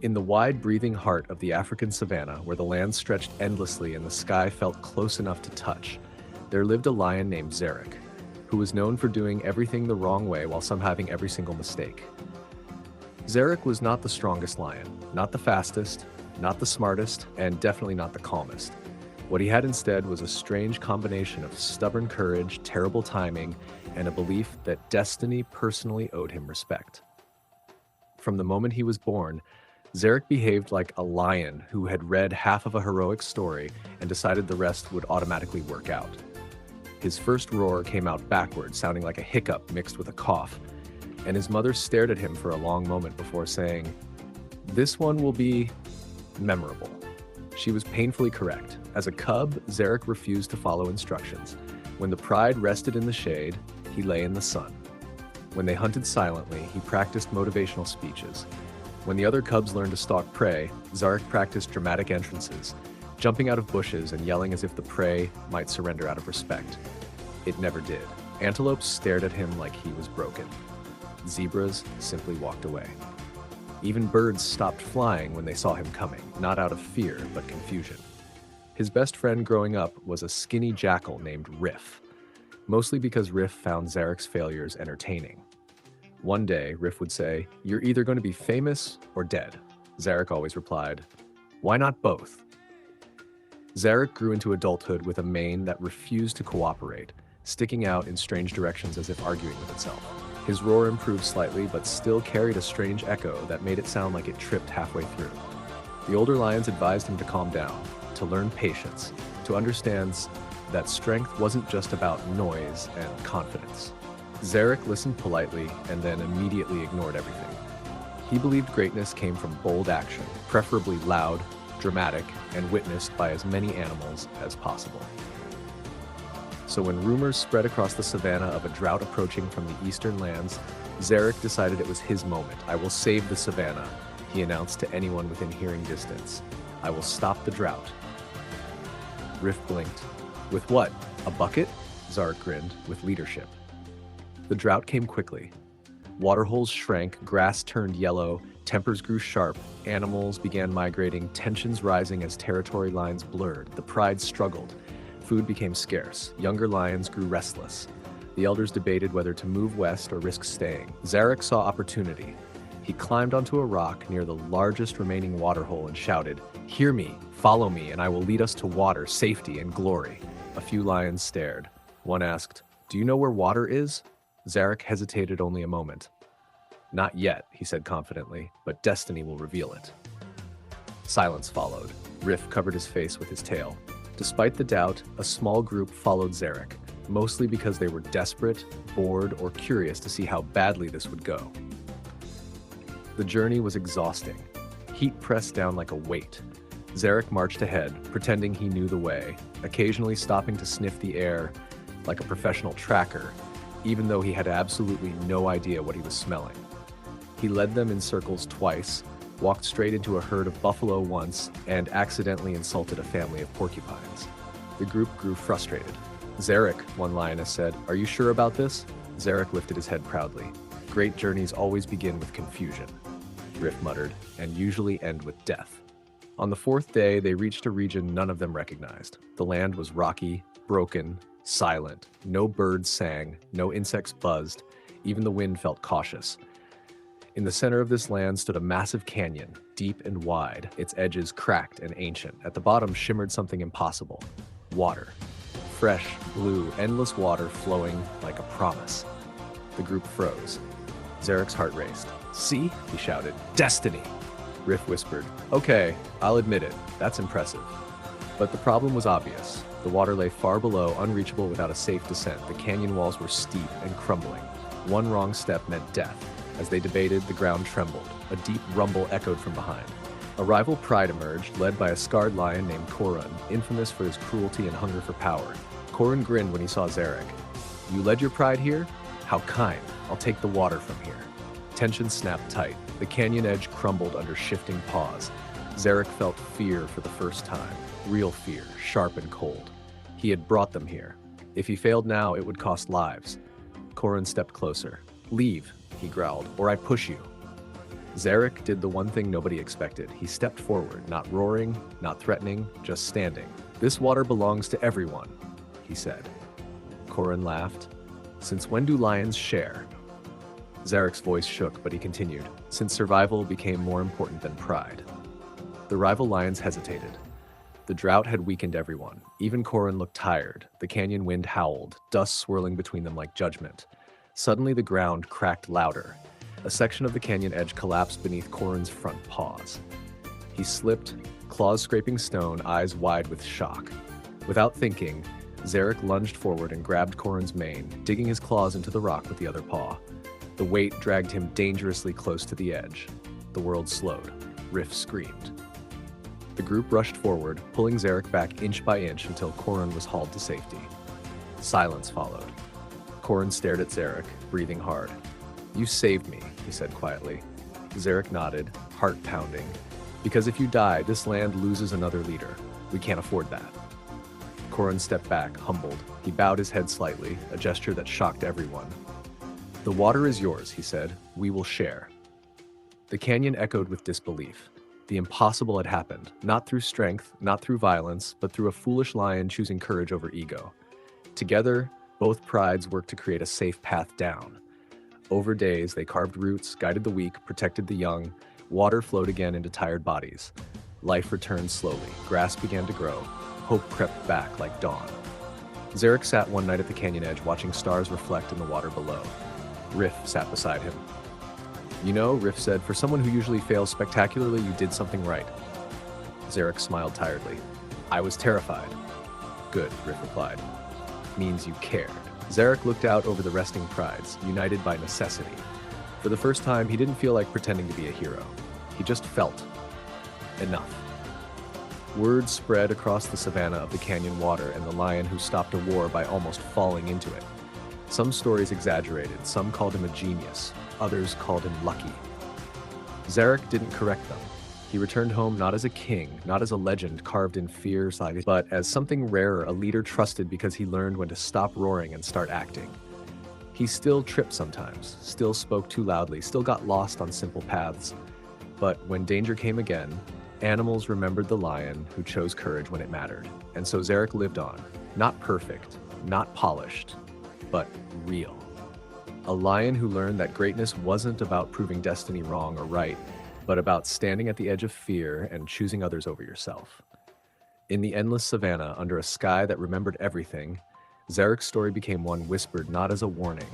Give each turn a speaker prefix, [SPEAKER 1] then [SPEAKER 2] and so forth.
[SPEAKER 1] In the wide, breathing heart of the African savanna, where the land stretched endlessly and the sky felt close enough to touch, there lived a lion named Zarek, who was known for doing everything the wrong way while some having every single mistake. Zarek was not the strongest lion, not the fastest, not the smartest, and definitely not the calmest. What he had instead was a strange combination of stubborn courage, terrible timing, and a belief that destiny personally owed him respect. From the moment he was born, Zarek behaved like a lion who had read half of a heroic story and decided the rest would automatically work out. His first roar came out backwards, sounding like a hiccup mixed with a cough, and his mother stared at him for a long moment before saying, "This one will be memorable." She was painfully correct. As a cub, Zarek refused to follow instructions. When the pride rested in the shade, he lay in the sun. When they hunted silently, he practiced motivational speeches. When the other cubs learned to stalk prey, Zarek practiced dramatic entrances, jumping out of bushes and yelling as if the prey might surrender out of respect. It never did. Antelopes stared at him like he was broken. Zebras simply walked away. Even birds stopped flying when they saw him coming, not out of fear, but confusion. His best friend growing up was a skinny jackal named Riff, mostly because Riff found Zarek's failures entertaining. One day, Riff would say, "You're either going to be famous or dead." Zarek always replied, "Why not both?" Zarek grew into adulthood with a mane that refused to cooperate, sticking out in strange directions as if arguing with itself. His roar improved slightly, but still carried a strange echo that made it sound like it tripped halfway through. The older lions advised him to calm down, to learn patience, to understand that strength wasn't just about noise and confidence. Zarek listened politely and then immediately ignored everything. He believed greatness came from bold action, preferably loud, dramatic, and witnessed by as many animals as possible. So when rumors spread across the savannah of a drought approaching from the eastern lands, Zarek decided it was his moment. "I will save the savannah," he announced to anyone within hearing distance. "I will stop the drought." Riff blinked. "With what? A bucket?" Zarek grinned. "With leadership." The drought came quickly. Waterholes shrank, grass turned yellow, tempers grew sharp, animals began migrating, tensions rising as territory lines blurred, the pride struggled. Food became scarce. Younger lions grew restless. The elders debated whether to move west or risk staying. Zarek saw opportunity. He climbed onto a rock near the largest remaining waterhole and shouted, "Hear me, follow me, and I will lead us to water, safety, and glory." A few lions stared. One asked, "Do you know where water is?" Zarek hesitated only a moment. "Not yet," he said confidently, "but destiny will reveal it." Silence followed. Riff covered his face with his tail. Despite the doubt, a small group followed Zarek, mostly because they were desperate, bored, or curious to see how badly this would go. The journey was exhausting. Heat pressed down like a weight. Zarek marched ahead, pretending he knew the way, occasionally stopping to sniff the air like a professional tracker, even though he had absolutely no idea what he was smelling. He led them in circles twice, walked straight into a herd of buffalo once, and accidentally insulted a family of porcupines. The group grew frustrated. "Zarek," one lioness said, "are you sure about this?" Zarek lifted his head proudly. "Great journeys always begin with confusion," Riff muttered, "and usually end with death." On the fourth day, they reached a region none of them recognized. The land was rocky, broken, silent. No birds sang, no insects buzzed, even the wind felt cautious. In the center of this land stood a massive canyon, deep and wide, its edges cracked and ancient. At the bottom shimmered something impossible: water. Fresh, blue, endless water flowing like a promise. The group froze. Zarek's heart raced. "See?" he shouted. "Destiny!" Riff whispered, "Okay, I'll admit it. That's impressive." But the problem was obvious. The water lay far below, unreachable without a safe descent. The canyon walls were steep and crumbling. One wrong step meant death. As they debated, the ground trembled. A deep rumble echoed from behind. A rival pride emerged, led by a scarred lion named Korun, infamous for his cruelty and hunger for power. Korun grinned when he saw Zarek. "You led your pride here? How kind. I'll take the water from here." Tension snapped tight. The canyon edge crumbled under shifting paws. Zarek felt fear for the first time. Real fear, sharp and cold. He had brought them here. If he failed now, it would cost lives. Korun stepped closer. "Leave," he growled, "or I push you." Zarek did the one thing nobody expected. He stepped forward, not roaring, not threatening, just standing. "This water belongs to everyone," he said. Corin laughed. "Since when do lions share?" Zarek's voice shook, but he continued, "Since survival became more important than pride." The rival lions hesitated. The drought had weakened everyone. Even Corin looked tired. The canyon wind howled, dust swirling between them like judgment. Suddenly the ground cracked louder. A section of the canyon edge collapsed beneath Corin's front paws. He slipped, claws scraping stone, eyes wide with shock. Without thinking, Zarek lunged forward and grabbed Corin's mane, digging his claws into the rock with the other paw. The weight dragged him dangerously close to the edge. The world slowed. Riff screamed. The group rushed forward, pulling Zarek back inch by inch until Corin was hauled to safety. Silence followed. Corin stared at Zarek, breathing hard. "You saved me," he said quietly. Zarek nodded, heart pounding. "Because if you die, this land loses another leader. We can't afford that." Corin stepped back, humbled. He bowed his head slightly, a gesture that shocked everyone. "The water is yours," he said. "We will share." The canyon echoed with disbelief. The impossible had happened, not through strength, not through violence, but through a foolish lion choosing courage over ego. Together, both prides worked to create a safe path down. Over days, they carved roots, guided the weak, protected the young. Water flowed again into tired bodies. Life returned slowly. Grass began to grow. Hope crept back like dawn. Zarek sat one night at the canyon edge, watching stars reflect in the water below. Riff sat beside him. "You know," Riff said, "for someone who usually fails spectacularly, you did something right." Zarek smiled tiredly. "I was terrified." "Good," Riff replied. "Means you cared." Zarek looked out over the resting prides, united by necessity. For the first time, he didn't feel like pretending to be a hero. He just felt enough. Word spread across the savanna of the canyon water and the lion who stopped a war by almost falling into it. Some stories exaggerated, some called him a genius, others called him lucky. Zarek didn't correct them. He returned home not as a king, not as a legend carved in fear, but as something rarer, a leader trusted because he learned when to stop roaring and start acting. He still tripped sometimes, still spoke too loudly, still got lost on simple paths. But when danger came again, animals remembered the lion who chose courage when it mattered. And so Zarek lived on, not perfect, not polished, but real. A lion who learned that greatness wasn't about proving destiny wrong or right, but about standing at the edge of fear and choosing others over yourself. In the endless savanna, under a sky that remembered everything, Zarek's story became one whispered not as a warning,